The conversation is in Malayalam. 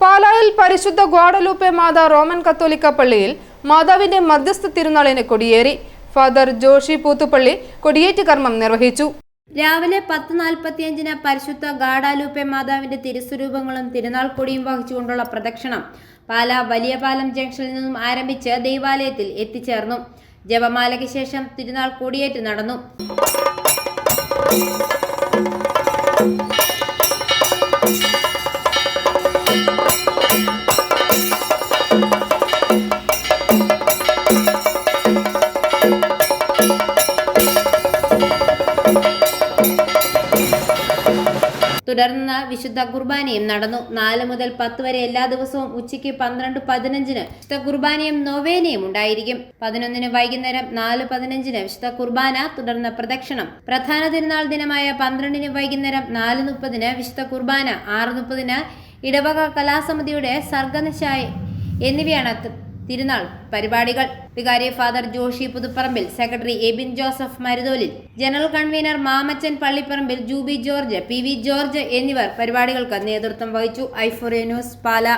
പാലായിൽ പരിശുദ്ധ ഗ്വാഡലൂപ്പെ മാതാ റോമൻ കത്തോലിക്ക പള്ളിയിൽ മാതാവിന്റെ മധ്യസ്ഥ തിരുനാളിന് കൊടിയേറി. ഫാദർ ജോഷി പൂത്തുപള്ളി കൊടിയേറ്റ് കർമ്മം നിർവഹിച്ചു. രാവിലെ 10:45 പരിശുദ്ധ ഗാഡാലൂപ്പെ മാതാവിന്റെ തിരുസ്വരൂപങ്ങളും തിരുനാൾ കൊടിയും വഹിച്ചുകൊണ്ടുള്ള പ്രദക്ഷിണം പാലാ വലിയ പാലം ജംഗ്ഷനിൽ നിന്നും ആരംഭിച്ച് ദൈവാലയത്തിൽ എത്തിച്ചേർന്നു. ജപമാലയ്ക്ക് ശേഷം തിരുനാൾ കൊടിയേറ്റ് നടന്നു. തുടർന്ന് വിശുദ്ധ കുർബാനയും നടന്നു. 4 മുതൽ 10 വരെ എല്ലാ ദിവസവും ഉച്ചയ്ക്ക് 12:15 വിശുദ്ധ കുർബാനയും നൊവേനയും ഉണ്ടായിരിക്കും. 11 വൈകുന്നേരം 4:15 വിശുദ്ധ കുർബാന, തുടർന്ന് പ്രദക്ഷിണം. പ്രധാന തിരുനാൾ ദിനമായ 12 വൈകുന്നേരം 4:30 വിശുദ്ധ കുർബാന, 6:30 ഇടവക കലാസമിതിയുടെ സർഗനിശായ എന്നിവയാണ് തിരുനാൾ പരിപാടികൾ. വികാരി father Joshi Puthupparambil, secretary Ebin Joseph Marutholil, general convener Mamachan Pallipparambil, Jubi George, P V George എന്നിവർ പരിപാടികൾക്ക് നേതൃത്വം വഹിച്ചു. ഐഫോറിയ ന്യൂസ്, പാലാ.